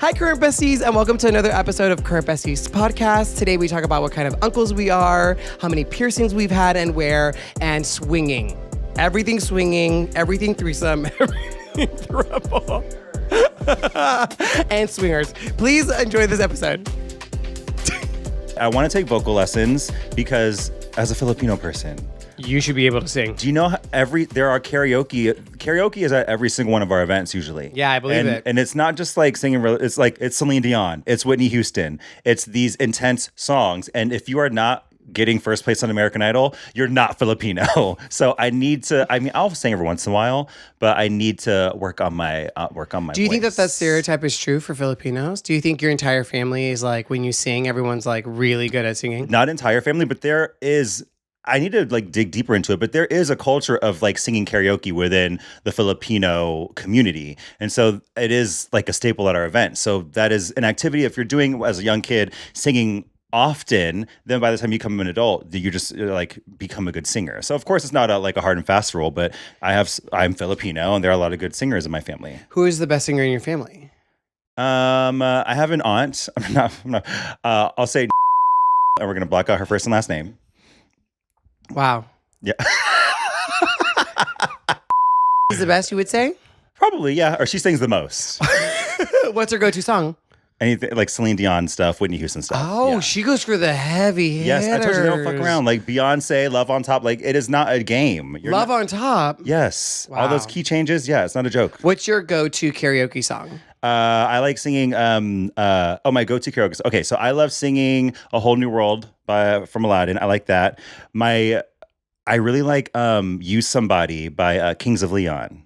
Hi, Current Besties, and welcome to another episode of Current Besties podcast. Today, we talk about what kind of uncles we are, how many piercings we've had and where, and swinging. Everything swinging, everything threesome, everything throuple, and swingers. Please enjoy this episode. I want to take vocal lessons because as a Filipino person, You should be able to sing. do you know there are karaoke? Karaoke is at every single one of our events usually. Yeah, I believe it. And it's not just like singing, it's Celine Dion, it's Whitney Houston, it's these intense songs. And if you are not getting first place on American Idol, you're not Filipino. So I'll sing every once in a while, but I need to work on my Do you think voice. that stereotype is true for Filipinos? Do you think your entire family is like, when you sing, everyone's like really good at singing? Not entire family, but there is. I need to like dig deeper into it, but there is a culture of like singing karaoke within the Filipino community. And so it is like a staple at our event. So that is an activity. If you're doing as a young kid singing often, then by the time you become an adult, you just like become a good singer. So of course it's not like a hard and fast rule, but I'm Filipino and there are a lot of good singers in my family. Who is the best singer in your family? I have an aunt. I'll say, and we're going to block out her first and last name. Wow. Yeah. Is the best, you would say? Probably, yeah. Or she sings the most. What's her go-to song? Anything like Celine Dion stuff, Whitney Houston stuff. Oh, yeah. she goes for the heavy hitters. Yes, I told you they don't fuck around. Like Beyonce, Love on Top. Like it is not a game. Love on Top? Yes. Wow. All those key changes. Yeah, it's not a joke. What's your go-to karaoke song? I like singing. My go-to karaoke. Okay, so I love singing "A Whole New World" from Aladdin. I like that. I really like "Use Somebody" by Kings of Leon.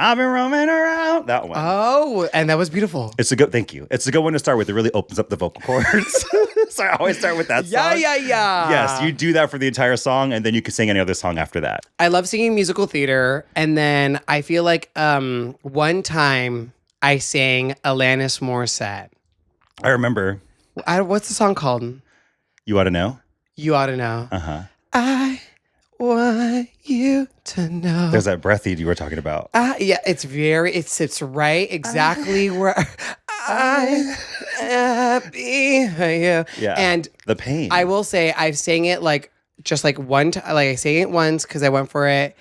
I've been roaming around. That one. Oh, and that was beautiful. Thank you. It's a good one to start with. It really opens up the vocal cords. So I always start with that song. Yeah. Yes, you do that for the entire song, and then you can sing any other song after that. I love singing musical theater, and then I feel like one time I sang Alanis Morissette. I remember. What's the song called? You Ought to Know? You Ought to Know. Uh-huh. I want you to know. There's that breathy you were talking about. Yeah, it sits right exactly where I happy for you. Yeah. And the pain. I will say I've sang it like just like one time. Like I sang it once because I went for it,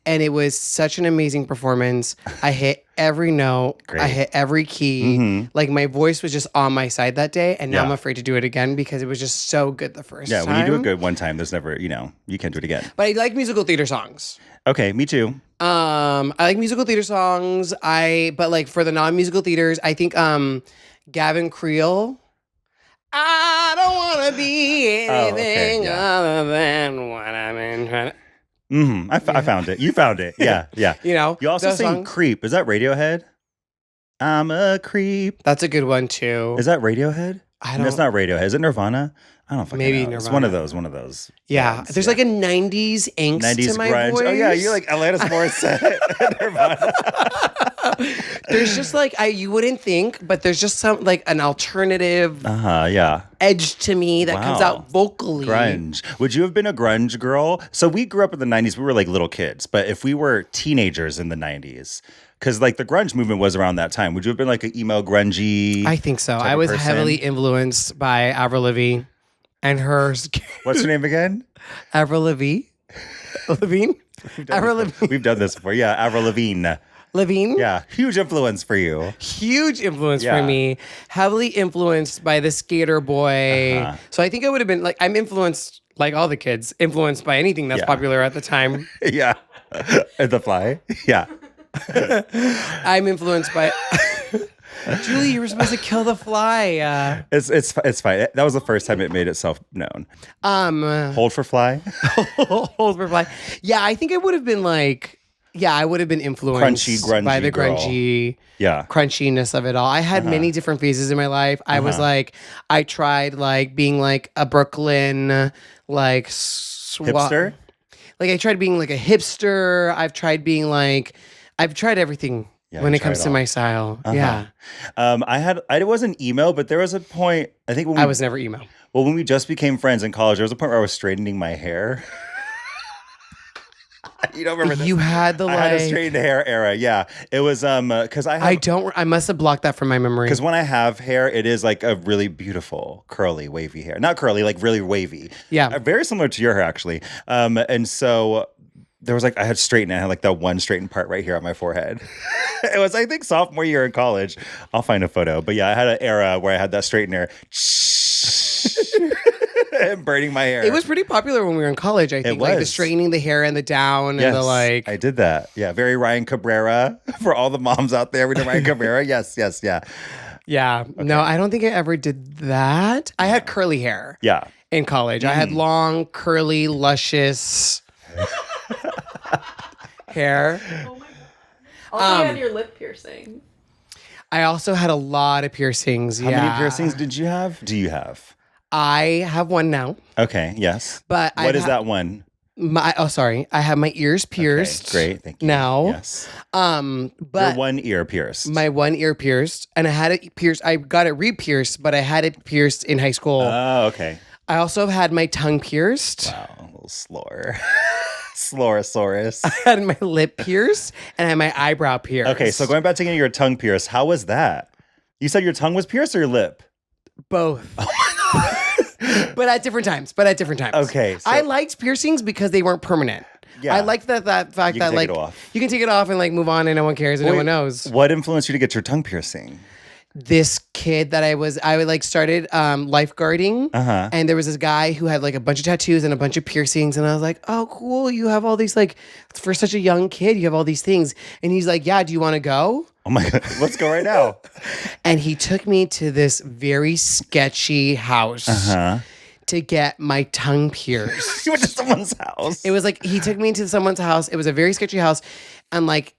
and it was such an amazing performance. I hit every note. Great. I hit every key. Mm-hmm. Like my voice was just on my side that day, and now Yeah. I'm afraid to do it again because it was just so good the first time. Yeah, when you do it good one time, there's never, you can't do it again. But I like musical theater songs. Okay, me too. I like musical theater songs. But like for the non-musical theaters, I think Gavin Creel. I don't want to be anything other than what I'm in trying to. Mm-hmm. I found it. You found it. Yeah, yeah. You also the sing song? Creep. Is that Radiohead? I'm a creep. That's a good one too. Is that Radiohead? I don't. That's not Radiohead. Is it Nirvana? I don't fucking Maybe know. It's Nirvana. one of those. Yeah, bands, there's like a '90s angst 90s to my grunge. voice. Oh yeah, you're like Alanis Morissette. Nirvana. There's just like you wouldn't think, but there's just some like an alternative Yeah. edge to me that comes Wow. out vocally. Grunge. Would you have been a grunge girl? So we grew up in the 90s. We were like little kids. But if we were teenagers in the 90s, because like the grunge movement was around that time, would you have been like an emo grungy? I think so. type I of was person? heavily influenced by Avril Lavigne and her. What's her name again? Avril Lavigne? Lavigne? Avril Lavigne. We've done this before. Yeah, Avril Lavigne. Lavigne? Yeah, huge influence for you. Huge influence Yeah. for me. Heavily influenced by the skater boy. Uh-huh. So I think I would have been like, I'm influenced, like all the kids, influenced by anything that's Yeah. popular at the time. Yeah. And The Fly. Yeah. I'm influenced by. Julie, you were supposed to kill the fly. It's fine. That was the first time it made itself known. Hold for Fly. Hold for fly. Yeah, I think I would have been like. Yeah, I would have been influenced Crunchy, grungy by the girl. grungy Yeah. crunchiness of it all. I had many different phases in my life. I was like, I tried like being like a Brooklyn like Hipster? Like I tried being like a hipster. I've tried everything Yeah, when you it comes tried to all. my style. Yeah, I wasn't emo, but there was a point, I think I was never emo. Well, when we just became friends in college, there was a point where I was straightening my hair. I You don't remember this? You had the I had a straightened hair era. Yeah, it was because I must have blocked that from my memory. Because when I have hair, it is like a really beautiful curly, wavy hair. Not curly, like really wavy. Yeah, very similar to your hair actually. And so there was like I had straightened. I had like that one straightened part right here on my forehead. It was I think sophomore year in college. I'll find a photo, but yeah, I had an era where I had that straightened hair. And burning my hair. It was pretty popular when we were in college, I think. It was. Like the straightening the hair and the down and the like. I did that. Yeah, very Ryan Cabrera. For all the moms out there, we did Ryan Cabrera. Yes, yeah. Yeah. Okay. No, I don't think I ever did that. I had curly hair. Yeah. In college. I had long, curly, luscious hair. Oh my God. Also, you had your lip piercing. I also had a lot of piercings. How many piercings did you have? Do you have? I have one now. Okay, yes. But what is that one? I have my ears pierced. Okay, great, thank you. Now. Yes. But your one ear pierced. My one ear pierced. And I had it pierced. I got it re-pierced, but I had it pierced in high school. Oh, okay. I also had my tongue pierced. Wow, a little slower. Slorosaurus. I had my lip pierced and I had my eyebrow pierced. Okay, so going back to getting your tongue pierced, how was that? You said your tongue was pierced or your lip? Both. But at different times. Okay. So I liked piercings because they weren't permanent. Yeah. I liked that fact you that can like take it off. you can take it off and like move on and no one cares and no one knows. What influenced you to get your tongue piercing? This kid that I like started lifeguarding, and there was this guy who had like a bunch of tattoos and a bunch of piercings, and I was like, oh cool, you have all these, like, for such a young kid you have all these things. And he's like, yeah, do you want to go? Oh my God, let's go right now. And he took me to this very sketchy house to get my tongue pierced. You went to someone's house. It was like, he took me into someone's house. It was a very sketchy house, and like,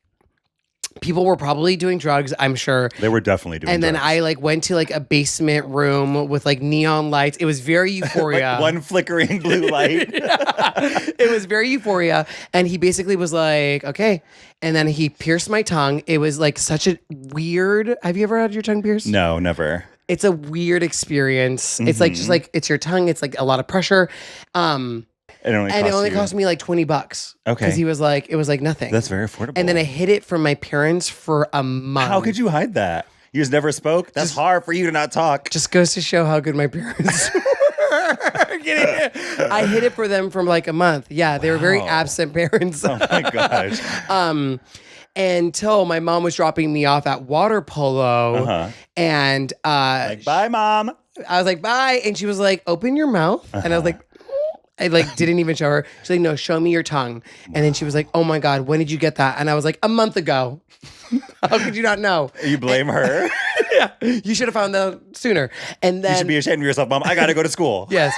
people were probably doing drugs, I'm sure. They were definitely doing drugs. And then I I like went to like a basement room with like neon lights. It was very Euphoria. like one flickering blue light. It was very Euphoria. And he basically was like, okay. And then he pierced my tongue. It was like such a weird. Have you ever had your tongue pierced? No, never. It's a weird experience. It's like just like it's your tongue. It's like a lot of pressure. It only cost me like $20. Okay. Because he was like, it was like nothing. That's very affordable. And then I hid it from my parents for a month. How could you hide that? You just never spoke? That's hard for you to not talk. Just goes to show how good my parents were. I hid it for them for like a month. Yeah, they were very absent parents. Oh my gosh. Until my mom was dropping me off at water polo. And like, bye, Mom. I was like, bye. And she was like, open your mouth. And I was like, I like didn't even show her. She's like, no, show me your tongue. And then she was like, oh my God, when did you get that? And I was like, a month ago. How could you not know? You blame her? Yeah. You should have found out sooner. And then you should be ashamed of yourself, Mom. I got to go to school. Yes.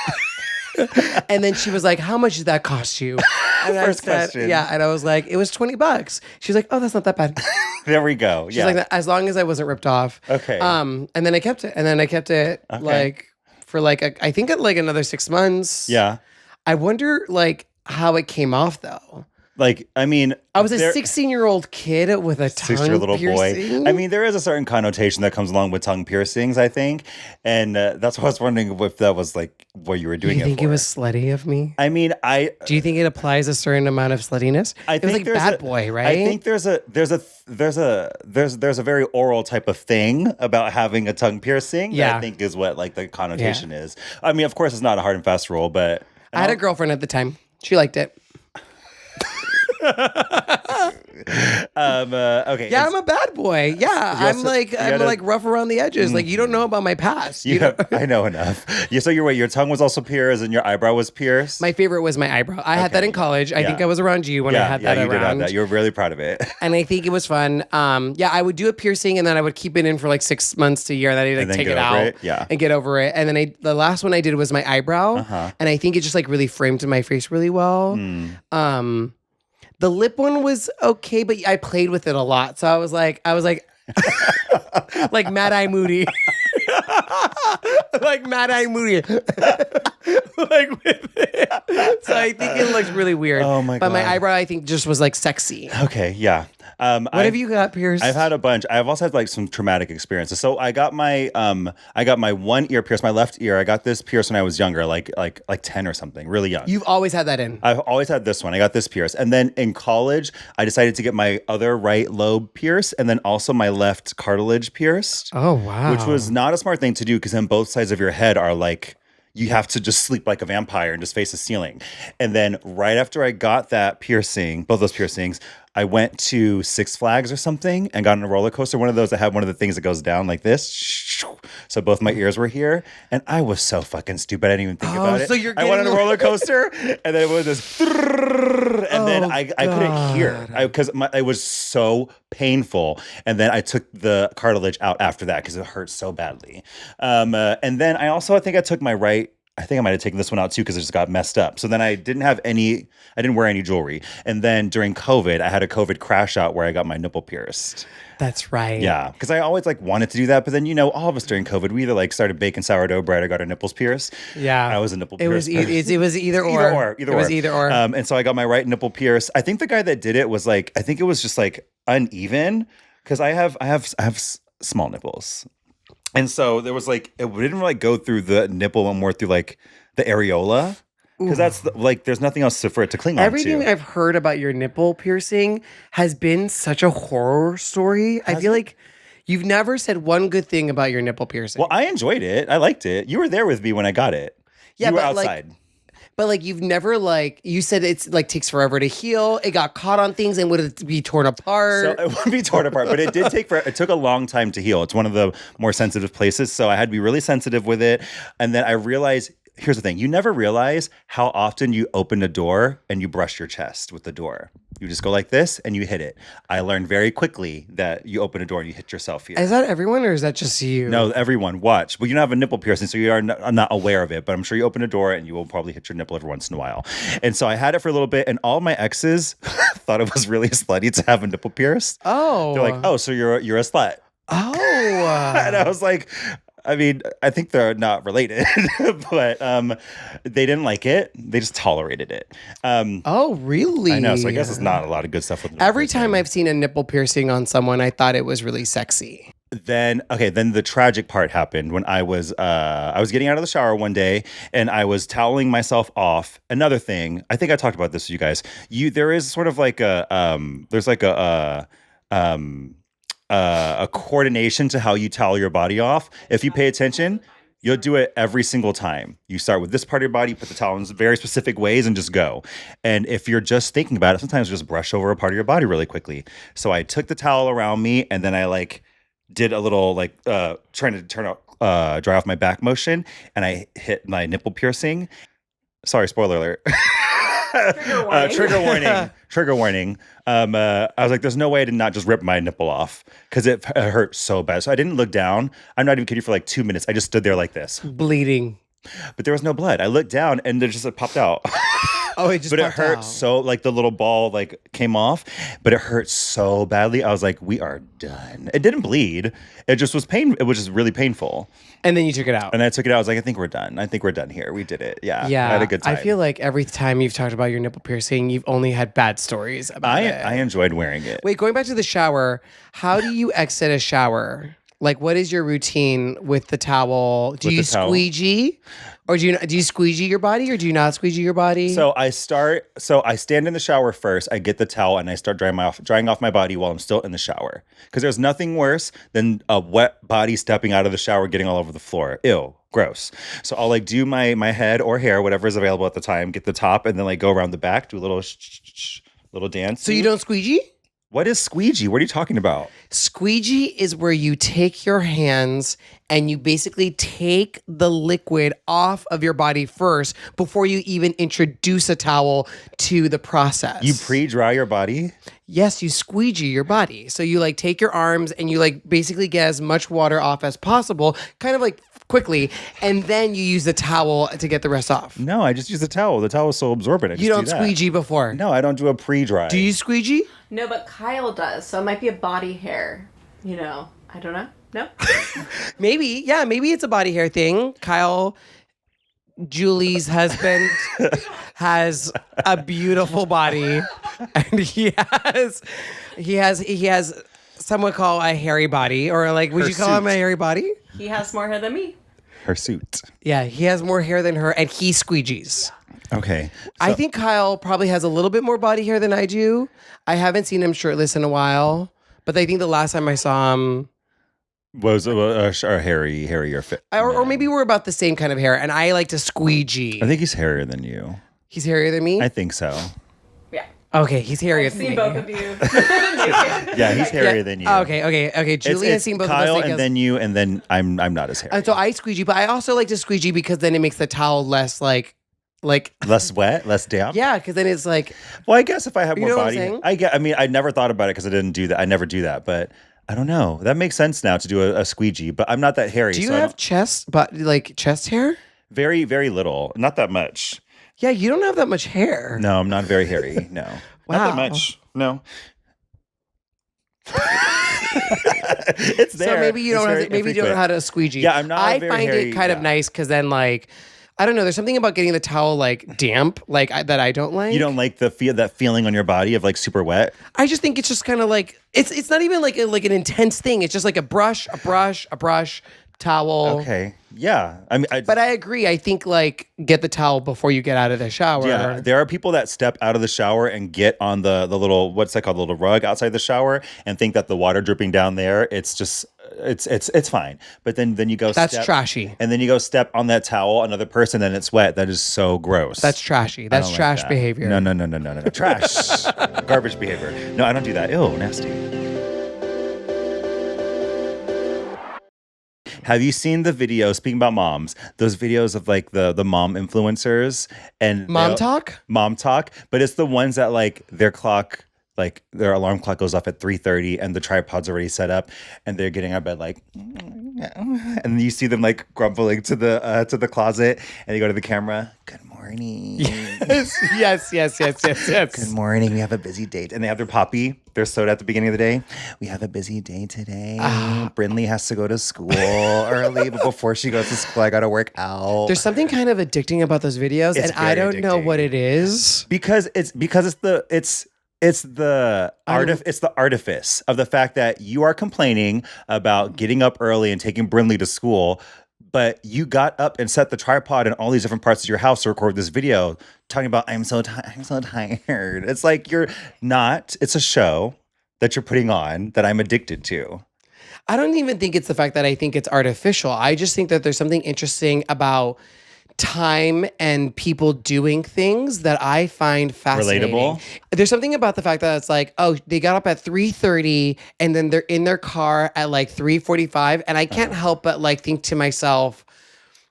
And then she was like, how much did that cost you? And First question. Yeah. And I was like, it was $20. She's like, oh, that's not that bad. There we go. She's like, as long as I wasn't ripped off. Okay. And then I kept it. Like for like, I think like another 6 months. Yeah. I wonder like how it came off though. Like, I mean, I was a 16-year-old kid with a tongue 16-year-old little piercing. boy. I mean, there is a certain connotation that comes along with tongue piercings, I think. And that's why I was wondering if that was like what you were doing. You think it was slutty of me? I mean, do you think it applies a certain amount of sluttiness? It was like bad boy, right? I think there's a very oral type of thing about having a tongue piercing. Yeah. That I think is what like the connotation is. I mean, of course, it's not a hard and fast rule, but I had a girlfriend at the time. She liked it. Okay. Yeah, I'm a bad boy. Yeah, I'm like rough around the edges. Like you don't know about my past. I know enough. So your tongue was also pierced and your eyebrow was pierced. My favorite was my eyebrow. I had that in college. I think I was around you when I had that around. Yeah, you did have that. You were really proud of it. And I think it was fun. I would do a piercing and then I would keep it in for like 6 months to a year. And then I'd take it out and get over it. And then the last one I did was my eyebrow. And I think it just like really framed my face really well. The lip one was okay, but I played with it a lot. So I was like, like Mad Eye Moody. Like Mad Eye Moody. Like with it. So I think it looks really weird. Oh my God. But my eyebrow, I think, just was like sexy. Okay, yeah. What have you got pierced? I've had a bunch. I've also had like some traumatic experiences. So I got my one ear pierced, my left ear. I got this pierced when I was younger, like 10 or something, really young. You've always had that in. I've always had this one. I got this pierced. And then in college, I decided to get my other right lobe pierced and then also my left cartilage pierced. Oh, wow. Which was not a smart thing to do because then both sides of your head are like, you have to just sleep like a vampire and just face the ceiling. And then right after I got that piercing, both those piercings, I went to Six Flags or something and got on a roller coaster. One of those that had one of the things that goes down like this. So both my ears were here. And I was so fucking stupid. I didn't even think about it. So you're I went on a roller coaster and then it was this. And then I couldn't hear because it was so painful. And then I took the cartilage out after that because it hurt so badly. And then I think I took my right. I think I might have taken this one out too because it just got messed up. So then I didn't wear any jewelry. And then during COVID, I had a COVID crash out where I got my nipple pierced. That's right. Yeah, because I always like wanted to do that, but then all of us during COVID, we either like started baking sourdough bread or got our nipples pierced. Yeah, I was a nipple pierced. It was either or. It was either or. And so I got my right nipple pierced. I think the guy that did it was like, I think it was just like uneven because I have small nipples. And so there was like, it didn't really go through the nipple and more through like the areola. Because that's there's nothing else for it to cling on to. Everything I've heard about your nipple piercing has been such a horror story. I feel like you've never said one good thing about your nipple piercing. Well, I enjoyed it. I liked it. You were there with me when I got it. Yeah, you were but outside. But you've never you said it's takes forever to heal. It got caught on things and would it be torn apart? So it wouldn't be torn apart, but it did it took a long time to heal. It's one of the more sensitive places. So I had to be really sensitive with it. And then I realized, here's the thing. You never realize how often you open a door and you brush your chest with the door. You just go like this and you hit it. I learned very quickly that you open a door and you hit yourself here. Is that everyone or is that just you? No, everyone. Watch. Well, you don't have a nipple piercing, so you are not aware of it, but I'm sure you open a door and you will probably hit your nipple every once in a while. And so I had it for a little bit, and all my exes thought it was really slutty to have a nipple pierced. Oh. They're like, oh, so you're a slut. Oh. And I was like, I mean, I think they're not related, but they didn't like it. They just tolerated it. Oh, really? I know. So I guess it's not a lot of good stuff with every time I've seen a nipple piercing on someone, I thought it was really sexy. Then the tragic part happened when I was getting out of the shower one day and I was toweling myself off. Another thing, I think I talked about this with you guys. There is sort of like a coordination to how you towel your body off. If you pay attention, you'll do it every single time. You start with this part of your body, put the towel in very specific ways and just go. And if you're just thinking about it, sometimes just brush over a part of your body really quickly. So I took the towel around me and then I did a little trying to dry off my back motion, and I hit my nipple piercing. Sorry, spoiler alert. Trigger warning. I was like, there's no way I did not just rip my nipple off because it hurt so bad. So I didn't look down. I'm not even kidding you, for like 2 minutes. I just stood there like this. Bleeding. But there was no blood. I looked down and it popped out. Oh, it just but it hurt out. So the little ball came off, but it hurt so badly. I was like, we are done. It didn't bleed. It just was pain. It was just really painful. And then you took it out. And I took it out. I was like, I think we're done. I think we're done here. We did it. Yeah. Yeah. I had a good time. I feel like every time you've talked about your nipple piercing, you've only had bad stories about it. I enjoyed wearing it. Wait, going back to the shower, how do you exit a shower? What is your routine with the towel? Do you squeegee? Or do you squeegee your body or do you not squeegee your body? So I stand in the shower first. I get the towel and I start drying off my body while I'm still in the shower. Because there's nothing worse than a wet body stepping out of the shower, getting all over the floor. Ew, gross. So I'll do my head or hair, whatever is available at the time, get the top, and then go around the back, do a little dance. So you don't squeegee? What is squeegee? What are you talking about? Squeegee is where you take your hands and you basically take the liquid off of your body first before you even introduce a towel to the process. You pre-dry your body? Yes, you squeegee your body. So you take your arms and you basically get as much water off as possible, kind of quickly, and then you use the towel to get the rest off. No, I just use the towel. The towel is so absorbent. You don't squeegee before? No, I don't do a pre-dry. Do you squeegee? No, but Kyle does. So it might be a body hair. I don't know. No? Maybe. Yeah, maybe it's a body hair thing. Kyle, Julie's husband, has a beautiful body. and he has some would call a hairy body, or like, would Her you call him a suit. hairy body? He has more hair than me. Her suit. Yeah, he has more hair than her, and he squeegees. Okay. I think Kyle probably has a little bit more body hair than I do. I haven't seen him shirtless in a while, but I think the last time I saw him, Was a hairier fit. or maybe we're about the same kind of hair, and I like to squeegee. I think he's hairier than you. He's hairier than me? I think so. Yeah. Okay, he's hairier I've than seen me. both of you. Yeah, he's hairier than you. Okay. Julie has seen both Kyle of us. and then you, and then I'm not as hairy. And so I squeegee, but I also like to squeegee because then it makes the towel less like Less wet, less damp. yeah, because then it's like Well, I guess if I have You more know what I'm body, saying? I mean, I never thought about it because I didn't do that. I never do that, but I don't know. That makes sense now to do a squeegee. But I'm not that hairy. do you so I have don't- chest but like chest hair? very, very little? Not that much. Yeah, you don't have that much hair. No, I'm not very hairy. No, not that Wow. much. No. It's there. So maybe you don't It's have very maybe you don't know infrequent. how to squeegee. Yeah, I'm not I very find hairy, it kind of yeah. nice because then like I don't know. There's something about getting the towel like damp, like that I don't like. You don't like that feeling on your body of like super wet. I just think it's just kind of like it's not even like an intense thing. It's just like a brush, towel. Okay. Yeah. I mean, But I agree. I think like get the towel before you get out of the shower. yeah, there are people that step out of the shower and get on the little, what's that called, the little rug outside the shower, and think that the water dripping down there, it's just it's fine. But then you go That's step, trashy. and then you go step on that towel, another person, and it's wet. That is so gross. That's trashy. I That's don't like trash that. behavior. No. Trash. Garbage behavior. No, I don't do that. Ew, nasty. Have you seen the video, speaking about moms, those videos of like the mom influencers and Mom talk? Mom talk, but it's the ones that like their their alarm clock goes off at 3:30 and the tripod's already set up and they're getting out of bed like, and you see them like grumbling to the closet and they go to the camera. Good morning. Yes. Good morning. We have a busy date. And they have their poppy, their soda at the beginning of the day. We have a busy day today. Brinley has to go to school early, but before she goes to school, I got to work out. There's something kind of addicting about those videos, It's and I very don't know addicting. what it is. Because it's the artifice of the fact that you are complaining about getting up early and taking Brinley to school, but you got up and set the tripod in all these different parts of your house to record this video talking about I'm so tired. It's like you're not. It's a show that you're putting on that I'm addicted to. I don't even think it's the fact that I think it's artificial. I just think that there's something interesting about time and people doing things that I find fascinating. Relatable? There's something about the fact that it's like, oh, they got up at 3:30 and then they're in their car at like 3:45, and I can't help but like think to myself,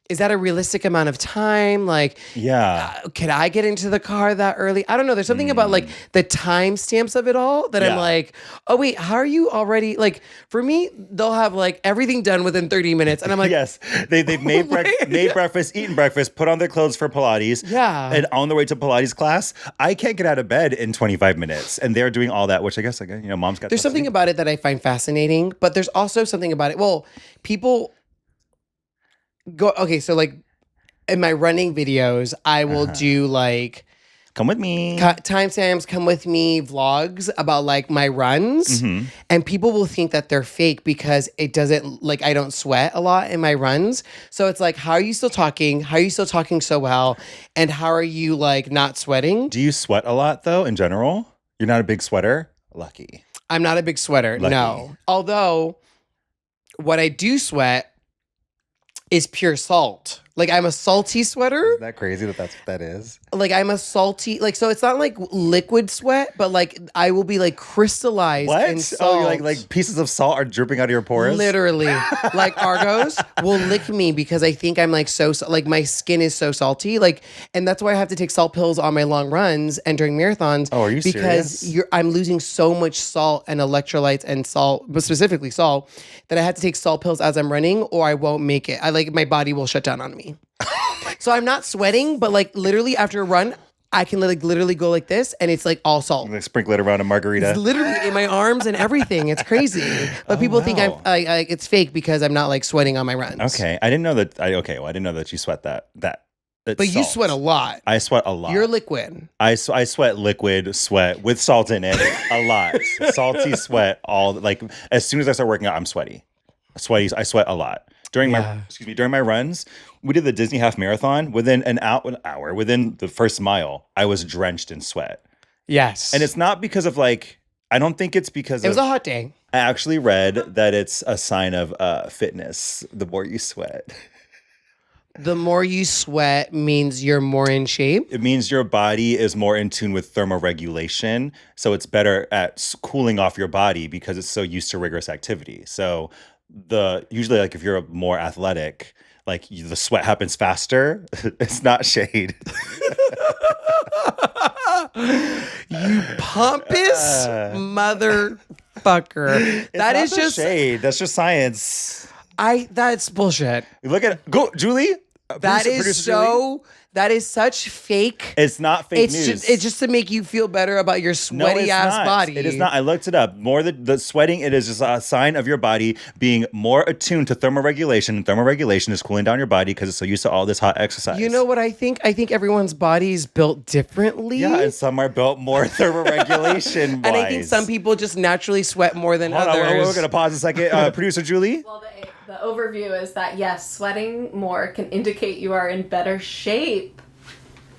is that a realistic amount of time? Like, Yeah. could I get into the car that early? I don't know. There's something about like the time stamps of it all that I'm Yeah. like, oh wait, how are you already like? For me, they'll have like everything done within 30 minutes, and I'm like, Yes, they've made Wait. breakfast, eaten breakfast, put on their clothes for Pilates. Yeah. And on the way to Pilates class, I can't get out of bed in 25 minutes, and they're doing all that, which I guess mom's got. there's stuff to something do. about it that I find fascinating, but there's also something about it. Well, people go okay, so like in my running videos, I will do like Come with me. timestamps, come with me vlogs about like my runs, and people will think that they're fake because it doesn't like I don't sweat a lot in my runs. So it's like, how are you still talking? How are you still talking so well? And how are you like not sweating? Do you sweat a lot though? In general, you're not a big sweater. Lucky. I'm not a big sweater, Lucky. no. Although what I do sweat is pure salt. Like I'm a salty sweater. Isn't that crazy that's what that is? Like I'm a salty, like so it's not like liquid sweat, but like I will be like crystallized What? in salt. Oh, you're like pieces of salt are dripping out of your pores. Literally, like Argos will lick me because I think I'm like like my skin is so salty, like, and that's why I have to take salt pills on my long runs and during marathons. Oh, are you because serious? I'm losing so much salt and electrolytes and salt, but specifically salt, that I have to take salt pills as I'm running, or I won't make it. My body will shut down on me. So I'm not sweating, but like literally after a run, I can like literally go like this, and it's like all salt. Like sprinkle it around a margarita. It's literally in my arms and everything. It's crazy. But people think wow. it's fake because I'm not like sweating on my runs. Okay, I didn't know that. I didn't know that you sweat that It's But you salt. sweat a lot. I sweat a lot. You're liquid. I sweat liquid sweat with salt in it a lot. Salty sweat like as soon as I start working out, I'm sweaty. I sweat a lot. During my runs, we did the Disney half marathon. Within an hour, within the first mile, I was drenched in sweat. Yes. And it's not because of I don't think it's because it was a hot day. I actually read that it's a sign of fitness. The more you sweat. The more you sweat means you're more in shape. It means your body is more in tune with thermoregulation. So it's better at cooling off your body because it's so used to rigorous activity. So usually if you're more athletic, the sweat happens faster. It's not shade. You pompous motherfucker. That is just shade. That's just science. That's bullshit. Look at Julie. That is such fake. It's not fake news. It's just to make you feel better about your sweaty ass body. It is not. I looked it up. More the sweating, it is just a sign of your body being more attuned to thermoregulation. Thermoregulation is cooling down your body because it's so used to all this hot exercise. You know what I think? I think everyone's body is built differently. Yeah, and some are built more thermoregulation wise. And I think some people just naturally sweat more than others. We're going to pause a second. Producer Julie? Well, the overview is that, yes, sweating more can indicate you are in better shape.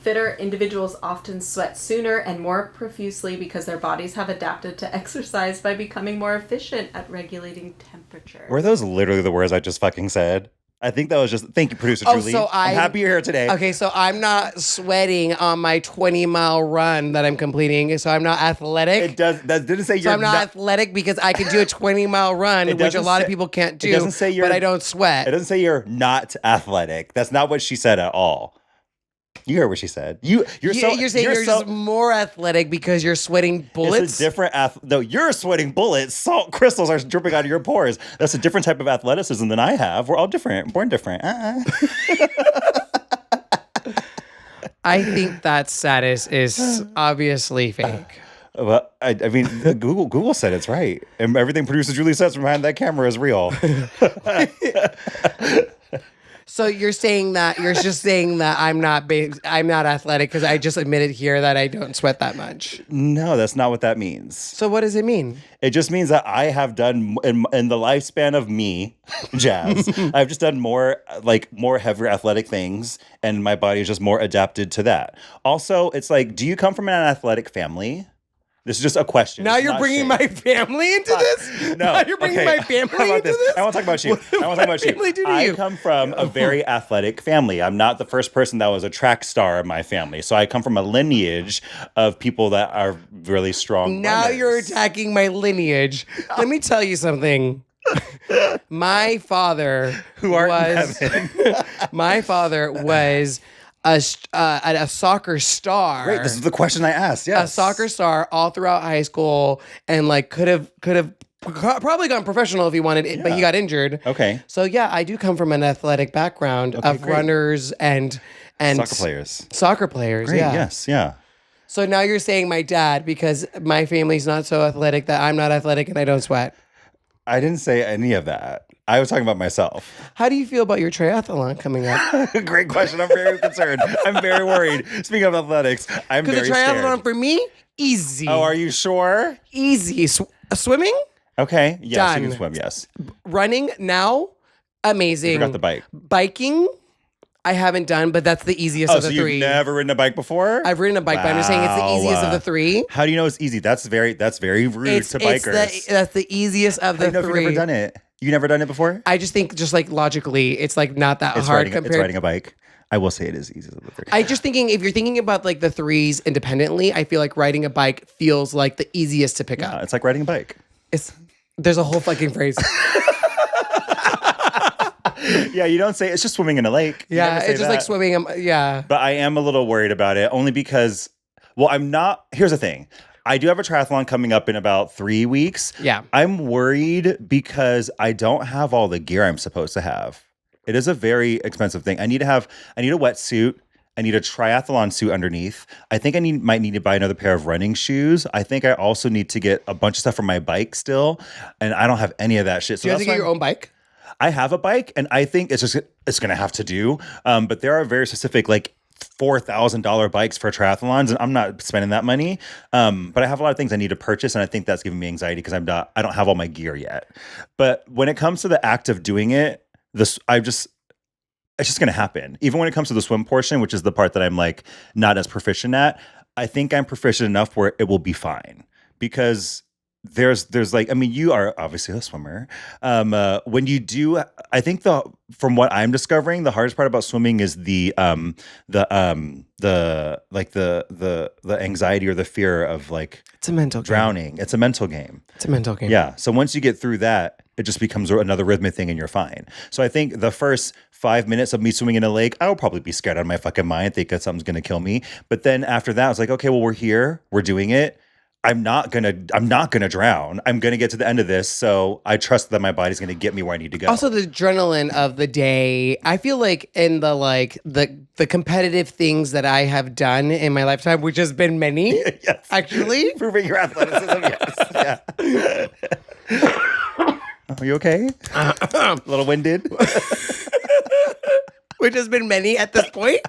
Fitter individuals often sweat sooner and more profusely because their bodies have adapted to exercise by becoming more efficient at regulating temperature. Were those literally the words I just fucking said? I think that was just... Thank you, Producer Julie. I'm happy you're here today. Okay, so I'm not sweating on my 20-mile run that I'm completing, so I'm not athletic. That didn't say you're I'm not athletic because I can do a 20-mile run, which a lot of people can't do, but I don't sweat. It doesn't say you're not athletic. That's not what she said at all. You heard what she said. You're saying you're just more athletic because you're sweating bullets. It's a different no, you're sweating bullets. Salt crystals are dripping out of your pores. That's a different type of athleticism than I have. We're all different, born different. I think that status is obviously fake. Well, I mean, Google said it's right, and everything Producer Julie says from behind that camera is real. So you're just saying that I'm not athletic because I just admitted here that I don't sweat that much. No, that's not what that means. So what does it mean? It just means that I have done in the lifespan of me, Jazz. I've just done more heavier athletic things, and my body is just more adapted to that. Also, it's do you come from an athletic family? This is just a question. Now you're bringing my family into this? No. Now you're bringing my family into this? I want to talk about you. I come from a very athletic family. I'm not the first person that was a track star in my family. So I come from a lineage of people that are really strong Now runners. You're attacking my lineage. Let me tell you something. My father was a soccer star. Great, this is the question I asked. Yes, a soccer star all throughout high school, and could have probably gone professional if he wanted it, but he got injured. Okay, so yeah, I do come from an athletic background of runners and Soccer players. Great, yeah. Yes. Yeah. So now you're saying my dad because my family's not so athletic that I'm not athletic and I don't sweat. I didn't say any of that. I was talking about myself. How do you feel about your triathlon coming up? Great question. I'm very concerned. I'm very worried. Speaking of athletics, I'm very scared. Because the triathlon for me, easy. Oh, are you sure? Easy. Swimming? Okay. Yes, done. You can swim, yes. Running now, amazing. You forgot the bike. Biking, I haven't done, but that's the easiest of the three. You've never ridden a bike before? I've ridden a bike, but I'm just saying it's the easiest of the three. How do you know it's easy? That's very rude to bikers. That's the easiest of the three. You've never done it. You never done it before? I just think logically, it's not that hard compared. It's riding a bike. I will say it is easy of the three. I just thinking if you're thinking about the threes independently, I feel like riding a bike feels like the easiest to pick up. It's like riding a bike. There's a whole fucking phrase. Yeah, you don't say it's just swimming in a lake. Yeah, it's just like swimming. Yeah. But I am a little worried about it only because, I'm not. Here's the thing. I do have a triathlon coming up in about 3 weeks. Yeah. I'm worried because I don't have all the gear I'm supposed to have. It is a very expensive thing. I need a wetsuit. I need a triathlon suit underneath. I think I might need to buy another pair of running shoes. I think I also need to get a bunch of stuff for my bike still. And I don't have any of that shit. So do you have to get your own bike? I have a bike, and I think it's going to have to do. But there are very specific like $4,000 bikes for triathlons, and I'm not spending that money. But I have a lot of things I need to purchase, and I think that's giving me anxiety because I don't have all my gear yet. But when it comes to the act of doing it, it's just going to happen. Even when it comes to the swim portion, which is the part that I'm like not as proficient at, I think I'm proficient enough where it will be fine because there's like, I mean, you are obviously a swimmer. When you do, I think from what I'm discovering, the hardest part about swimming is the anxiety or the fear of like it's a mental drowning. game. It's a mental game. It's a mental game. Yeah. So once you get through that, it just becomes another rhythmic thing and you're fine. So I think the first 5 minutes of me swimming in a lake, I'll probably be scared out of my fucking mind, think that something's going to kill me. But then after that, I was like, okay, well, we're here. We're doing it. I'm not gonna drown. I'm gonna get to the end of this, so I trust that my body's gonna get me where I need to go. Also, the adrenaline of the day. I feel like in the competitive things that I have done in my lifetime, which has been many, yes, actually, proving your athleticism. Yes, yeah. Are you okay? A little winded. Which has been many at this point.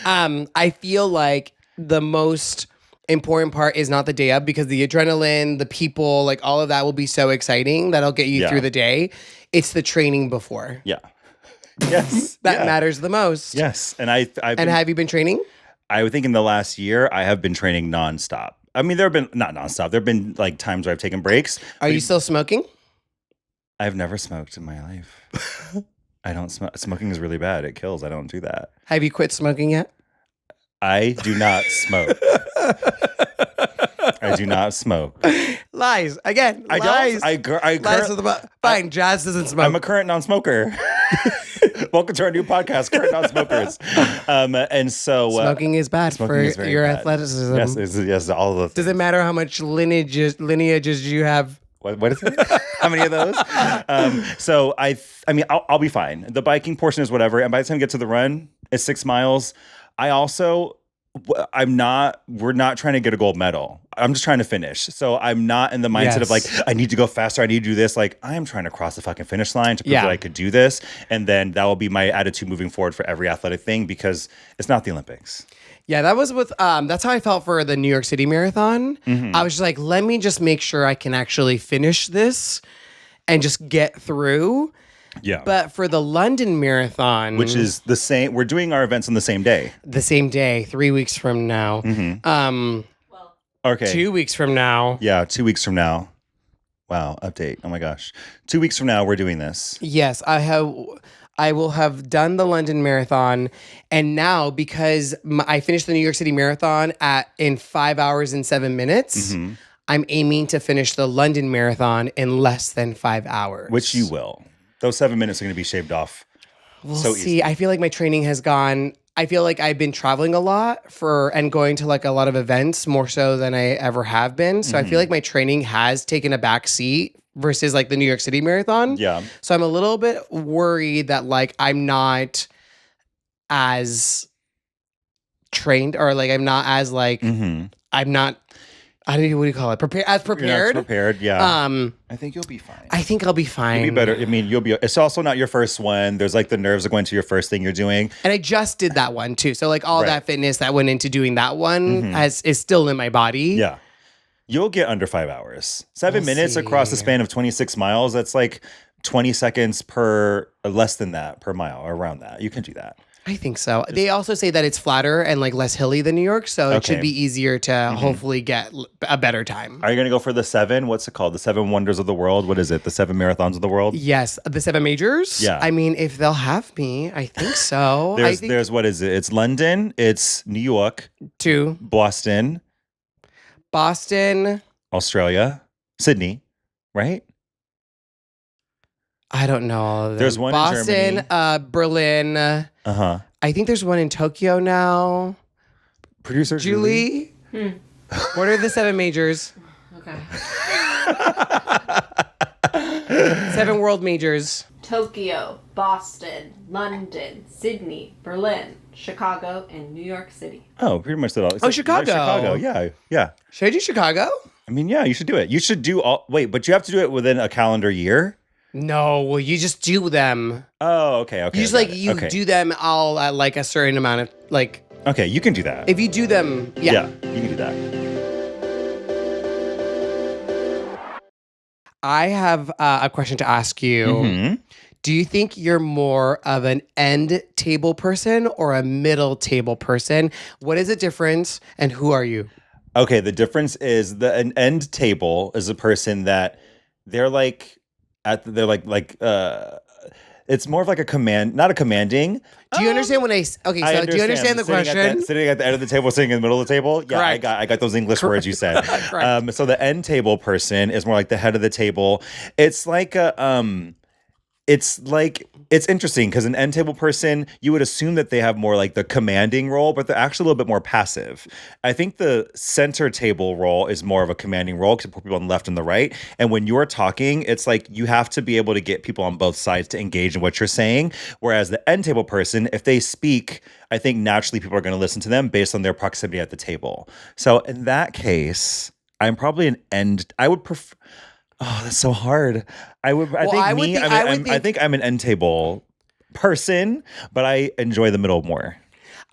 I feel like the most important part is not the day of because the adrenaline, the people, like all of that will be so exciting that'll get you through the day. It's the training before. Yeah. Yes. That matters the most. Yes. And have you been training? I would think in the last year, I have been training nonstop. I mean, there have been, not nonstop, there have been like times where I've taken breaks. Are you still smoking? I've never smoked in my life. I don't smoke. Smoking is really bad. It kills. I don't do that. Have you quit smoking yet? I do not smoke. I do not smoke. Lies. Again, lies. I don't. Lies with the fine, Jazz doesn't smoke. I'm a current non-smoker. Welcome to our new podcast, Current Non-Smokers. And so... smoking is bad for your athleticism. Yes, all of the things. Does it matter how much lineages you have? What is it? How many of those? So I mean, I'll be fine. The biking portion is whatever. And by the time we get to the run, it's 6 miles. We're not trying to get a gold medal. I'm just trying to finish. So I'm not in the mindset of like, I need to go faster. I need to do this. Like, I am trying to cross the fucking finish line to prove that I could do this. And then that will be my attitude moving forward for every athletic thing because it's not the Olympics. Yeah, that was that's how I felt for the New York City Marathon. Mm-hmm. I was just like, let me just make sure I can actually finish this and just get through. Yeah. But for the London Marathon, which is the same, we're doing our events on the same day. The same day, 3 weeks from now. Mm-hmm. Okay. 2 weeks from now. Yeah, 2 weeks from now. Wow, update. Oh my gosh. 2 weeks from now, we're doing this. Yes, I will have done the London Marathon. And now, because I finished the New York City Marathon in 5 hours and 7 minutes, I'm aiming to finish the London Marathon in less than 5 hours. Which you will. Those 7 minutes are going to be shaved off. We'll see. I feel like my training has gone. I feel like I've been traveling a lot and going to like a lot of events more so than I ever have been. So I feel like my training has taken a back seat versus like the New York City Marathon. Yeah. So I'm a little bit worried that like I'm not as trained or like I'm not as like I'm not. What do you call it? Prepared. You're not prepared, yeah. I think you'll be fine. I think I'll be fine. You'll be better. I mean, it's also not your first one. There's like the nerves of going to your first thing you're doing. And I just did that one too. So like all that fitness that went into doing that one is still in my body. Yeah. You'll get under 5 hours. 7 minutes across the span of 26 miles. That's like 20 seconds less than that per mile or around that. You can do that. I think so. They also say that it's flatter and like less hilly than New York, so it should be easier to hopefully get a better time. Are you going to go for the 7? What's it called? The 7 wonders of the world? What is it? The 7 marathons of the world? Yes, the 7 majors. Yeah. I mean, if they'll have me, I think so. There's what is it? It's London. It's New York. 2. Boston. Australia. Sydney. Right? I don't know all of them. There's one Boston, in Germany. Berlin. I think there's one in Tokyo now. Producer Julie. What are the 7 majors? Okay. 7 world majors. Tokyo, Boston, London, Sydney, Berlin, Chicago, and New York City. Oh, pretty much that all. Oh, Chicago. Chicago, yeah. Should I do Chicago? I mean, yeah, you should do it. You should do but you have to do it within a calendar year. No, well, you just do them. Oh, okay. You just do them all at like a certain amount of like. Okay, you can do that. If you do them, yeah. You can do that. I have a question to ask you. Mm-hmm. Do you think you're more of an end table person or a middle table person? What is the difference, and who are you? Okay, the difference is an end table is a person that they're like it's more of like a command, not a commanding. Do you understand when do you understand the question? Sitting at the end of the table, sitting in the middle of the table. Yeah, Correct. I got those English words you said. Correct. So the end table person is more like the head of the table. It's like it's interesting because an end table person, you would assume that they have more like the commanding role, but they're actually a little bit more passive. I think the center table role is more of a commanding role because put people on the left and the right. And when you're talking, it's like you have to be able to get people on both sides to engage in what you're saying. Whereas the end table person, if they speak, I think naturally people are going to listen to them based on their proximity at the table. So in that case, I'm probably an end. I would prefer. Oh, that's so hard. I think I'm an end table person, but I enjoy the middle more.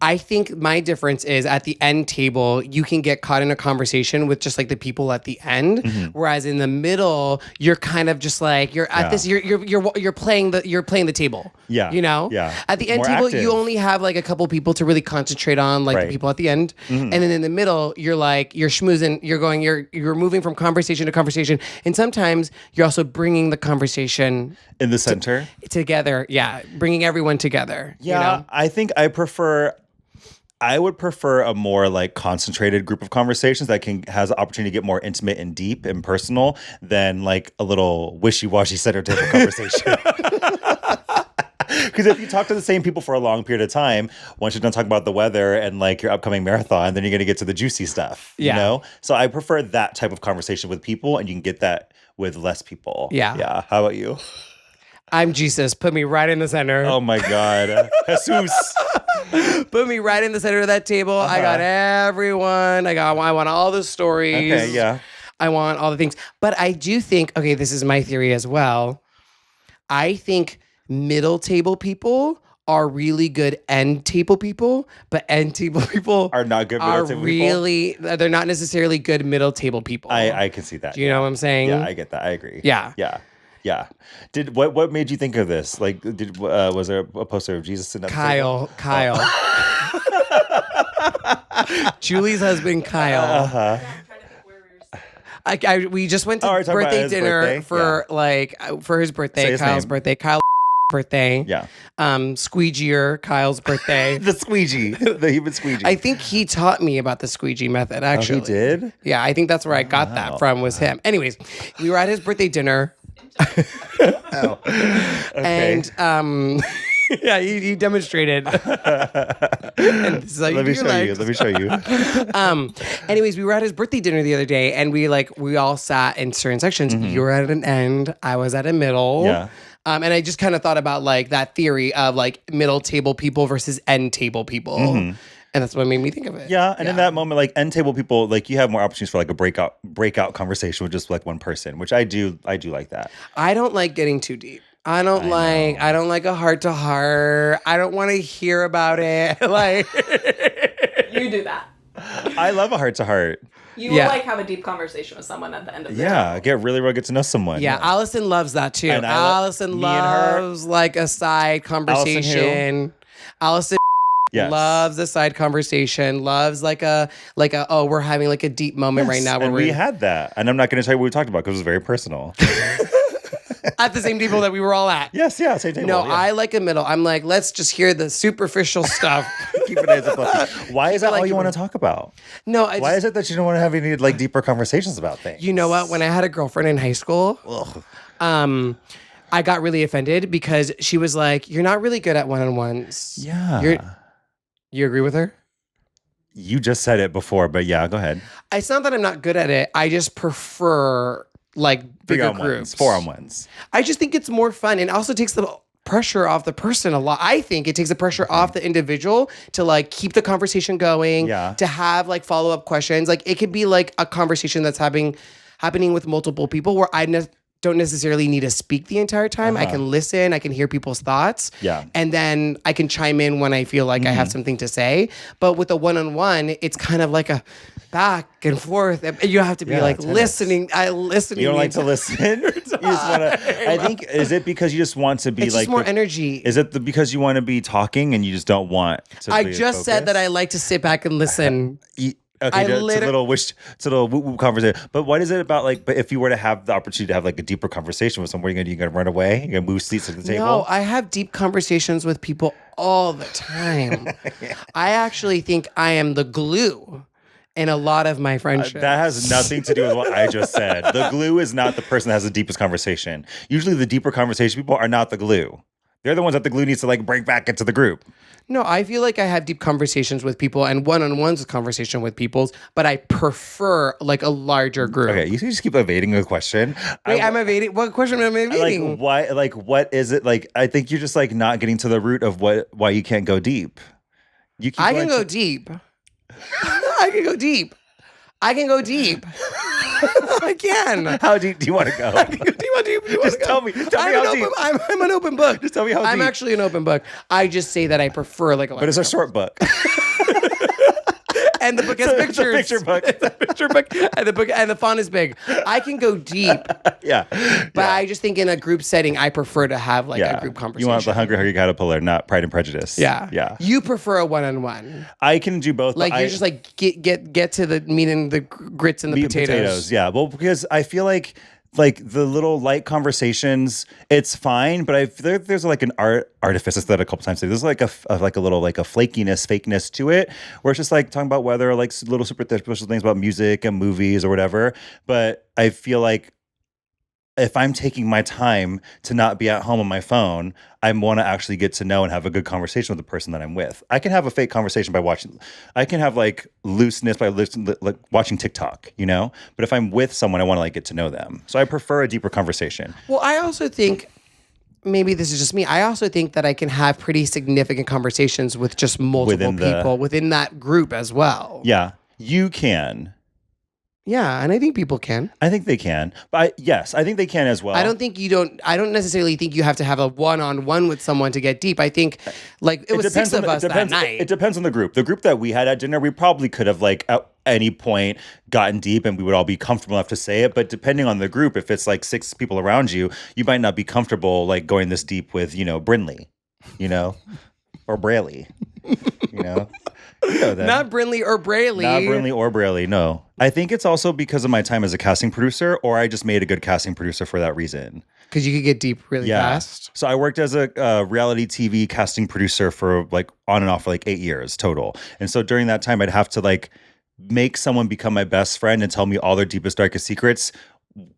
I think my difference is at the end table, you can get caught in a conversation with just like the people at the end, whereas in the middle, you're kind of just like you're at this. You're playing the table. Yeah, you know. Yeah. At the end More table, active. you only have like a couple people to really concentrate on, like the people at the end, and then in the middle, you're schmoozing. You're moving from conversation to conversation, and sometimes you're also bringing the conversation in the center together. Yeah, bringing everyone together. Yeah, you know? I think I would prefer a more like concentrated group of conversations that has the opportunity to get more intimate and deep and personal than like a little wishy-washy center table conversation. Because if you talk to the same people for a long period of time, once you're done talking about the weather and like your upcoming marathon, then you're going to get to the juicy stuff. Yeah. You know? So I prefer that type of conversation with people, and you can get that with less people. Yeah. Yeah. How about you? I'm Jesus. Put me right in the center. Oh my God. Jesus. Put me right in the center of that table. I got everyone. I want all the stories. Okay, yeah. I want all the things. But I do think, okay, this is my theory as well. I think middle table people are really good end table people, but end table people are not good middle table people. They're not necessarily good middle table people. I can see that. Do you know what I'm saying? Yeah, I get that. I agree. Yeah. Yeah. Yeah. What made you think of this? Like, was there a poster of Jesus in that? Kyle. Julie's husband, Kyle. We just went to birthday dinner for his birthday, Kyle's birthday. Kyle's birthday. Yeah. Squeegeer, Kyle's birthday. The squeegee. The human squeegee. I think he taught me about the squeegee method, actually. Oh, he did? Yeah, I think that's where I got that from, was him. Anyways, we were at his birthday dinner. Oh. Okay. And yeah, he demonstrated. And this is how Let me show you. Anyways, we were at his birthday dinner the other day, and we all sat in certain sections. You were at an end, I was at a middle. Yeah. And I just kind of thought about like that theory of like middle table people versus end table people. And that's what made me think of it. Yeah, and in that moment, like end table people, like you have more opportunities for like a breakout conversation with just like one person, which I do like that. I don't like getting too deep. I don't like a heart to heart. I don't want to hear about it. Like you do that. I love a heart to heart. You will like have a deep conversation with someone at the end of the day. Get really get to know someone. Yeah, Allison loves that too. And Allison loves like a side conversation. Allison loves a side conversation. Loves like a we're having like a deep moment right now. And we had that, and I'm not going to tell you what we talked about because it was very personal. At the same table that we were all at. Yes, yeah, same table. No, yeah. I like a middle. I'm like, let's just hear the superficial stuff. Keep it nice and fluffy. Why is that all you want to talk about? No, why is it that you don't want to have any like deeper conversations about things? You know what? When I had a girlfriend in high school, I got really offended because she was like, "You're not really good at one-on-ones." Yeah. You agree with her? You just said it before, but yeah, go ahead. It's not that I'm not good at it. I just prefer like bigger groups. 4-on-1s. I just think it's more fun, and also takes the pressure off the person a lot. I think it takes the pressure off the individual to like keep the conversation going, to have like follow-up questions. Like it could be like a conversation that's happening with multiple people where I don't necessarily need to speak the entire time. I can listen. I can hear people's thoughts. Yeah. And then I can chime in when I feel like I have something to say. But with a one-on-one, it's kind of like a back and forth. You have to be like listening. Listening. You don't like to listen? You just want to. I think, is it because you just want to be it's like just more energy. Is it because you want to be talking and you just don't want to I be just said that I like to sit back and listen. Okay, it's a little woo-woo conversation. But what is it about, like, but if you were to have the opportunity to have like a deeper conversation with someone, you're gonna run away? You're gonna move seats at the table? No, I have deep conversations with people all the time. I actually think I am the glue in a lot of my friendships. That has nothing to do with what I just said. The glue is not the person that has the deepest conversation. Usually the deeper conversation people are not the glue. They're the ones that the glue needs to like break back into the group. No, I feel like I have deep conversations with people and one-on-ones with conversation with people, but I prefer like a larger group. Okay, you just keep evading the question. Wait, I'm evading. What question am I evading? What is it? Like, I think you're just like not getting to the root of why you can't go deep. I can go deep. I can go deep. I can go deep. I can. How deep do you want to go? Just tell me how deep. I'm an open book. Just tell me how deep. I'm actually an open book. I just say that I prefer like a. But it's a short book. And the book has pictures. It's a picture book. It's a picture book. And the font is big. I can go deep. Yeah. But I just think in a group setting, I prefer to have like a group conversation. You want the Hungry Caterpillar, not Pride and Prejudice. Yeah. Yeah. You prefer a one-on-one. I can do both. Like you're just like get to the meat and the grits and the potatoes. Yeah. Well, because I feel like the little light conversations, it's fine, but there's like an artifice. I said that a couple times today. There's like a little like a flakiness, fakeness to it, where it's just like talking about weather, like little superficial things about music and movies or whatever. But I feel like if I'm taking my time to not be at home on my phone, I want to actually get to know and have a good conversation with the person that I'm with. I can have a fake conversation by watching. I can have like looseness by like watching TikTok, you know. But if I'm with someone, I want to like get to know them. So I prefer a deeper conversation. Well, I also think maybe this is just me. I also think that I can have pretty significant conversations with just multiple people within that group as well. Yeah, you can. Yeah, and I think people can. I think they can. But yes, I think they can as well. I don't necessarily think you have to have a one-on-one with someone to get deep. I think like it was six of us that night. It depends on the group. The group that we had at dinner, we probably could have like at any point gotten deep and we would all be comfortable enough to say it. But depending on the group, if it's like 6 people around you, you might not be comfortable like going this deep with, Brinley, or Braley, Not Brinley or Braley. Not Brinley or Braley, no. I think it's also because of my time as a casting producer, or I just made a good casting producer for that reason. Because you could get deep really fast. So I worked as a reality TV casting producer for like on and off for like 8 years total. And so during that time, I'd have to like make someone become my best friend and tell me all their deepest, darkest secrets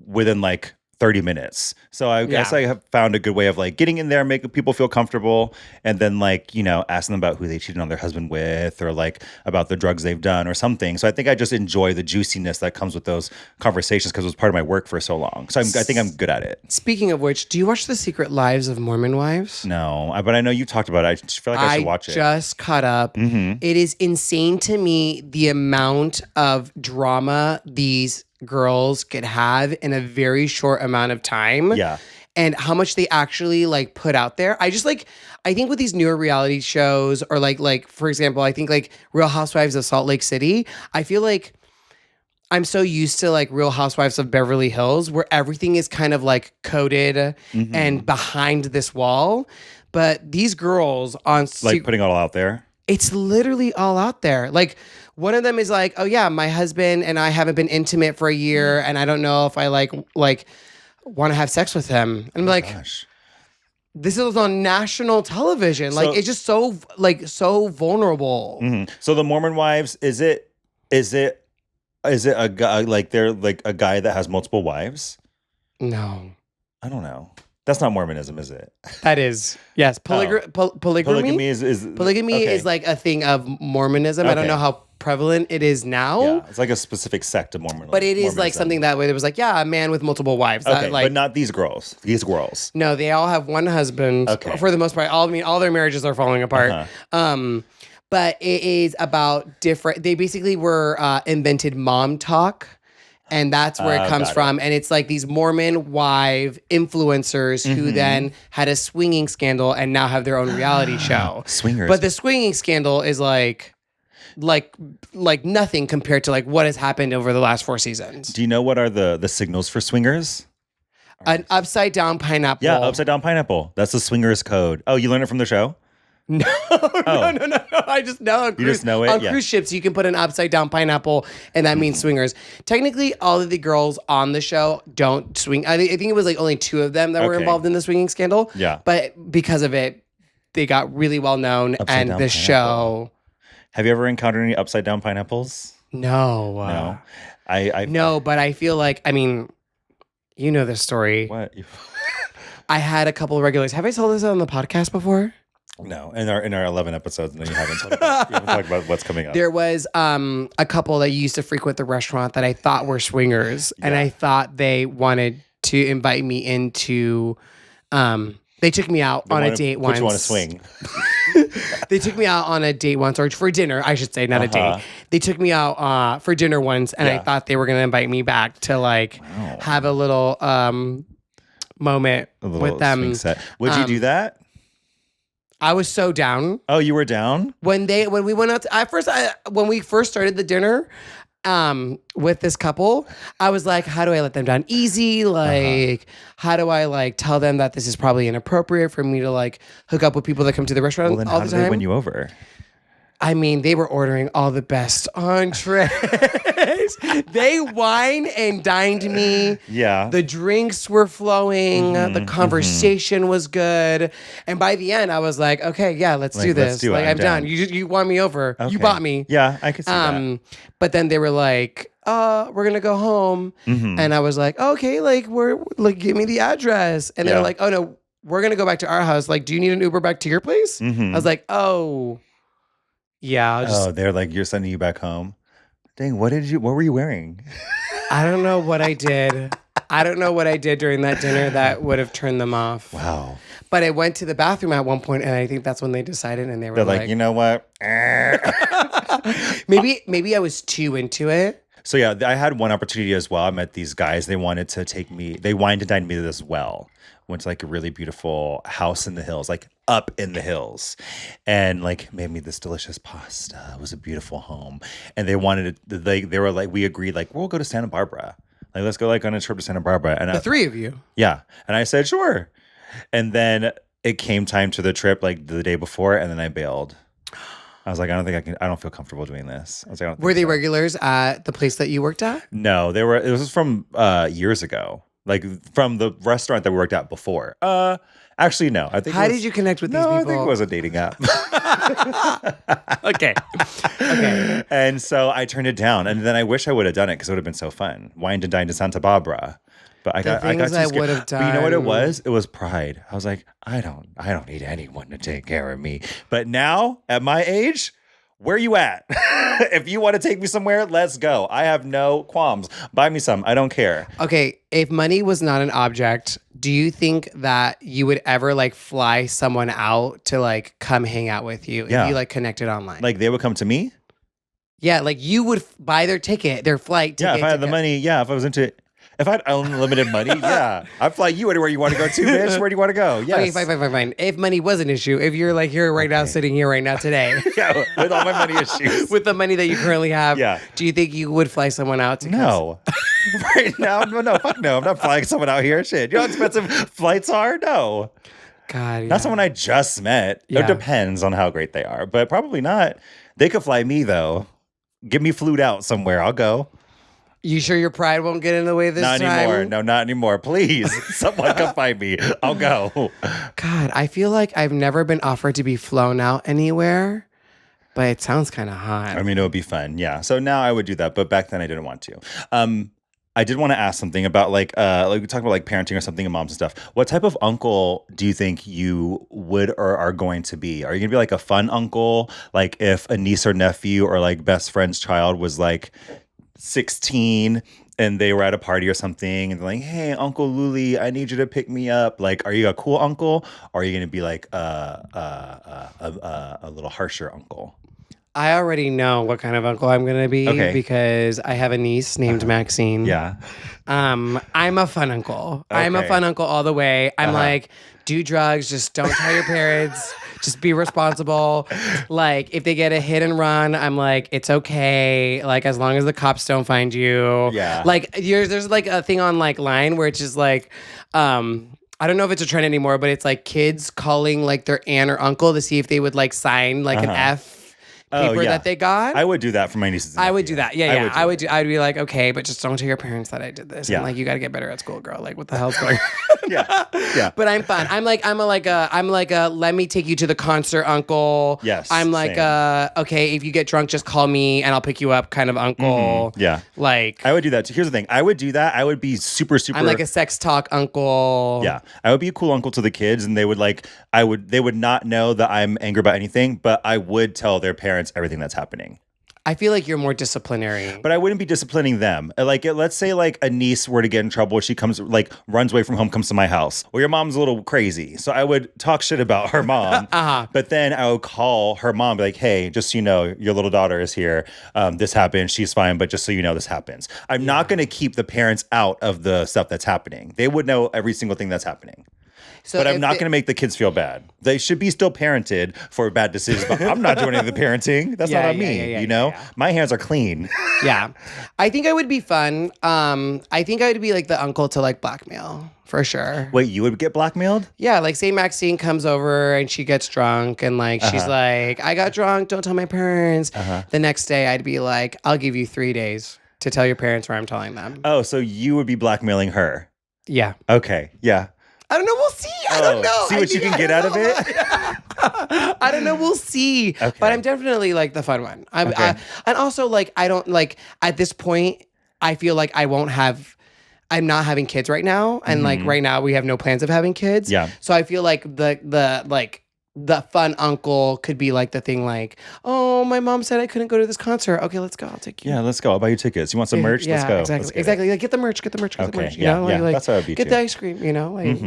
within like 30 minutes. So I guess I have found a good way of like getting in there, making people feel comfortable, and then like, asking them about who they cheated on their husband with, or like about the drugs they've done or something. So I think I just enjoy the juiciness that comes with those conversations because it was part of my work for so long. So I think I'm good at it. Speaking of which, do you watch The Secret Lives of Mormon Wives? No, but I know you talked about it. I just feel like I should watch it. I just caught up. Mm-hmm. It is insane to me the amount of drama these girls could have in a very short amount of time. Yeah. And how much they actually like put out there. I think with these newer reality shows or like for example, I think like Real Housewives of Salt Lake City, I feel like I'm so used to like Real Housewives of Beverly Hills where everything is kind of like coded and behind this wall. But these girls on like putting it all out there. It's literally all out there. Like one of them is like, oh yeah, my husband and I haven't been intimate for a year and I don't know if I like want to have sex with him. And I'm like, gosh. This is on national television. Like it's just so vulnerable. Mm-hmm. So the Mormon Wives, is it a guy like they're like a guy that has multiple wives? No. I don't know. That's not Mormonism, is it? That is. Yes. Polygamy? Polygamy is polygamy is like a thing of Mormonism. Okay. I don't know how prevalent it is now. Yeah, it's like a specific sect of Mormonism. But it is like something that way. It was like, a man with multiple wives. Okay, but not these girls. These girls. No, they all have one husband. Okay. For the most part. All their marriages are falling apart. But it is about different. They basically were invented mom talk. And that's where it comes from. And it's like these Mormon wife influencers who then had a swinging scandal and now have their own reality show. Swingers. But the swinging scandal is like nothing compared to like what has happened over the last 4 seasons. Do you know what are the signals for swingers? An upside down pineapple. Yeah, upside down pineapple. That's the swingers code. Oh, you learned it from the show? No. I just know on You just know it? On Yeah. cruise ships, you can put an upside down pineapple, and that means swingers. Technically, all of the girls on the show don't swing. I think it was like only 2 of them that were Okay. involved in the swinging scandal. Yeah. But because of it, they got really well known, Upside and down the pineapple. show. Have you ever encountered any upside down pineapples? No. No. I No, but I feel like, I mean, you know this story. What? I had a couple of regulars. Have I told this on the podcast before? No, in our 11 episodes, and then you haven't talked about what's coming up. There was a couple that used to frequent the restaurant that I thought were swingers, and I thought they wanted to invite me into. They took me out on a date once. Put you on a swing. They took me out on a date once, or for dinner, I should say, not a date. They took me out for dinner once, and I thought they were going to invite me back to like have a little moment with them. Swing set. Would you do that? I was so down. Oh, you were down? When we went out when we first started the dinner with this couple, I was like, how do I let them down easy? Like, how do I like tell them that this is probably inappropriate for me to like hook up with people that come to the restaurant Well, then all how the did time? they win you over? I mean, they were ordering all the best entrees. They wine and dined me. Yeah. The drinks were flowing. The conversation was good. And by the end, I was like, okay, yeah, let's do this. let's do it. Like, I'm I'm down. down. You won me over. You Okay. bought me. Yeah, I could see that. But then they were like, we're going to go home. And I was like, okay, like, give me the address. And they were Yeah. like, oh, no, we're going to go back to our house. Like, do you need an Uber back to your place? I was like, oh, yeah. I'll just, They're like, you're sending you back home. Dang, what were you wearing? I don't know what I did. I don't know what I did during that dinner that would have turned them off. Wow. But I went to the bathroom at one point, and I think that's when they decided, and they were They're like, you know what? maybe I was too into it. So yeah, I had one opportunity as well. I met these guys. They wanted to take me. They wined and dined me as well. Went to like a really beautiful house in the hills, like up in the hills, and like made me this delicious pasta. It was a beautiful home, and they wanted to. They were like, we agreed, like we'll go to Santa Barbara. Like let's go like on a trip to Santa Barbara. And The 3 of you. yeah, and I said sure. And then it came time to the trip, like the day before, and then I bailed. I was like, I don't think I can. I don't feel comfortable doing this. I was like, I don't Were think they so. regulars at the place that you worked at? No, they were. It was from years ago, like from the restaurant that we worked at before. Actually, no. I think. How did you connect with these people? I think it was a dating app. Okay. And so I turned it down, and then I wish I would have done it because it would have been so fun. Wined and dined in Santa Barbara. But I got things too I scared. would have But you know what it done. was? It was pride. I was like, I don't need anyone to take care of me. But now, at my age, where you at? If you want to take me somewhere, let's go. I have no qualms. Buy me some. I don't care. Okay, if money was not an object, do you think that you would ever like fly someone out to like come hang out with you Yeah. if you like connected online? Like they would come to me? Yeah, like you would buy their ticket, their flight ticket. Yeah, if I had the money, yeah, if I was into it. If I had unlimited money, yeah. I'd fly you anywhere you want to go to, bitch. Where do you want to go? Yes. Okay, fine. If money was an issue, if you're like here right now, sitting here right now today, Yeah, with all my money issues. with the money that you currently have, Yeah. do you think you would fly someone out to come? No. Right now, no, fuck no. I'm not flying someone out here. Shit. You know how expensive flights are? No. God, yeah. Not someone I just met. Yeah. It depends on how great they are, but probably not. They could fly me, though. Get me flued out somewhere. I'll go. You sure your pride won't get in the way this Not time? anymore. No, not anymore. Please. Someone come find me. I'll go. God, I feel like I've never been offered to be flown out anywhere, but it sounds kind of hot. I mean, it would be fun. Yeah. So now I would do that, but back then I didn't want to. I did want to ask something about like we talked about like parenting or something and moms and stuff. What type of uncle do you think you would or are going to be? Are you gonna be like a fun uncle? Like if a niece or nephew or like best friend's child was like 16 and they were at a party or something and they're like, hey, Uncle Luli, I need you to pick me up. Like, are you a cool uncle or are you gonna be like a little harsher uncle? I already know what kind of uncle I'm going to be because I have a niece named Maxine. Yeah. I'm a fun uncle. I'm a Okay. fun uncle all the way. I'm like, do drugs, just don't tell your parents. Just be responsible. Like, if they get a hit and run, I'm like, it's okay. Like, as long as the cops don't find you. Yeah. Like, there's like a thing on like Line where it's just like, I don't know if it's a trend anymore, but it's like kids calling like their aunt or uncle to see if they would like sign like an F paper that they got. I would do that for my nieces. I would do that. Yeah. I would. do I'd be like, okay, but just don't tell your parents that I did this. Yeah. And like, you got to get better at school, girl. Like, what the hell's going on? Yeah. But I'm fun. I'm like a let me take you to the concert uncle. Yes, I'm like same. okay, if you get drunk, just call me and I'll pick you up kind of uncle. Yeah. Like, I would do that too. Here's the thing. I would do that. I would be super. I'm like a sex talk uncle. Yeah. I would be a cool uncle to the kids, and they would they would not know that I'm angry about anything, but I would tell their parents everything that's happening. I feel like you're more disciplinary. But I wouldn't be disciplining them. Like, let's say like a niece were to get in trouble. She comes, like, runs away from home, comes to my house. Well, your mom's a little crazy. So I would talk shit about her mom. But then I would call her mom, be like, hey, just so you know, your little daughter is here. This happened. She's fine. But just so you know, this happens. I'm not going to keep the parents out of the stuff that's happening. They would know every single thing that's happening. So but I'm not going to make the kids feel bad. They should be still parented for bad decisions. But I'm not doing any of the parenting. That's not on me. You know, my hands are clean. Yeah, I think I would be fun. I think I would be like the uncle to like blackmail for sure. Wait, you would get blackmailed? Yeah, like say Maxine comes over and she gets drunk and like she's like, I got drunk. Don't tell my parents. The next day, I'd be like, I'll give you 3 days to tell your parents where I'm telling them. Oh, so you would be blackmailing her? Yeah. Okay. Yeah. I don't know. We'll see. I don't know. See what you can get out of it? I don't know. We'll see. Okay. But I'm definitely like the fun one. And also like, I don't like at this point, I feel like I'm not having kids right now. And like right now we have no plans of having kids. Yeah. So I feel like the fun uncle could be like the thing like, oh, my mom said I couldn't go to this concert. Okay, let's go. I'll take you. Yeah, let's go. I'll buy you tickets. You want some merch? Let's go. Exactly. Let's get exactly. it. Like, get the merch. Get the merch. Okay. You know? Yeah. Like, That's what I'd be get too. the ice cream. You know. Like,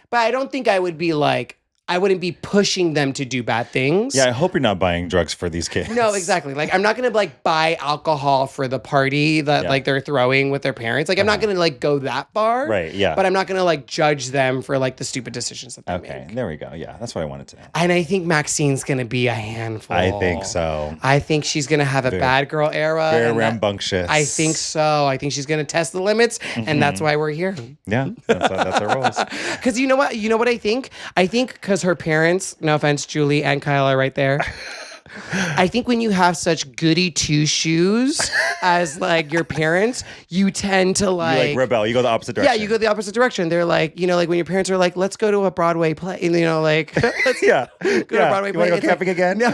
but I don't think I would be like. I wouldn't be pushing them to do bad things. Yeah, I hope you're not buying drugs for these kids. No, exactly. Like, I'm not gonna like buy alcohol for the party that like they're throwing with their parents. Like, I'm not gonna like go that far. Right, yeah. But I'm not gonna like judge them for like the stupid decisions that they make. Okay, there we go. Yeah, that's what I wanted to know. And I think Maxine's gonna be a handful. I think so. I think she's gonna have a bad girl era. Very and rambunctious. I think so. I think she's gonna test the limits, and that's why we're here. Yeah, that's our roles. Because you know what? You know what I think? I think because her parents, no offense, Julie and Kyle are right there. I think when you have such goody two shoes as like your parents, you tend to You like rebel. You go the opposite direction. Yeah, you go the opposite direction. They're like, you know, like when your parents are like, let's go to a Broadway play, you know, like let's go to a Broadway you play. want to go It's camping like, again? No,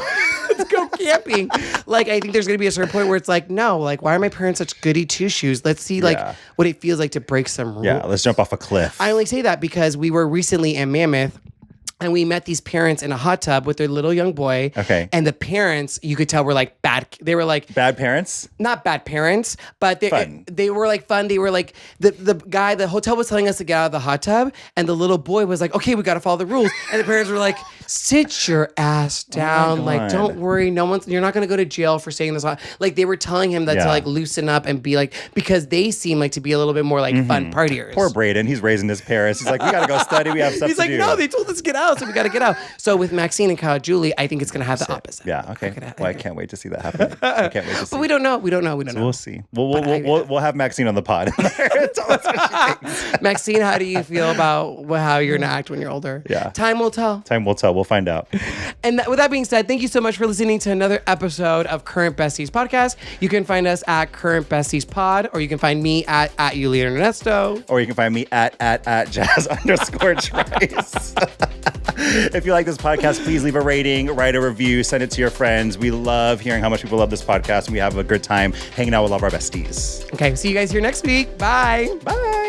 let's go camping. Like, I think there's gonna be a certain point where it's like, no, like, why are my parents such goody two shoes? Let's see like what it feels like to break some rules. Yeah, let's jump off a cliff. I only say that because we were recently in Mammoth. And we met these parents in a hot tub with their little young boy. Okay. And the parents, you could tell, were like bad. They were like Bad parents? not bad parents, but they were like fun. They were like the hotel was telling us to get out of the hot tub, and the little boy was like, okay, we got to follow the rules. And the parents were like, sit your ass down. Like, don't worry. You're not going to go to jail for staying in this hot. Like, they were telling him that to like loosen up and be like, because they seem like to be a little bit more like fun partiers. Poor Braden. He's raising his parents. He's like, we got to go study. We have stuff He's to like, do. no, they told us to get out, so we got to get out. So with Maxine and Kyle Julie, I think it's going to have the opposite. Yeah, okay. Well, I can't wait to see that happen. I can't wait to see. But we don't know. We don't know. We'll see. We'll have Maxine on the pod. Tell us what she thinks. Maxine, how do you feel about how you're going to act when you're older? Yeah. Time will tell. Time will tell. We'll find out. And with that being said, thank you so much for listening to another episode of Current Besties Podcast. You can find us at Current Besties Pod, or you can find me at Yulia Ernesto. Or you can find me at jazz_trice. If you like this podcast, please leave a rating, write a review, send it to your friends. We love hearing how much people love this podcast, and we have a good time hanging out with all of our besties. Okay, see you guys here next week. Bye. Bye.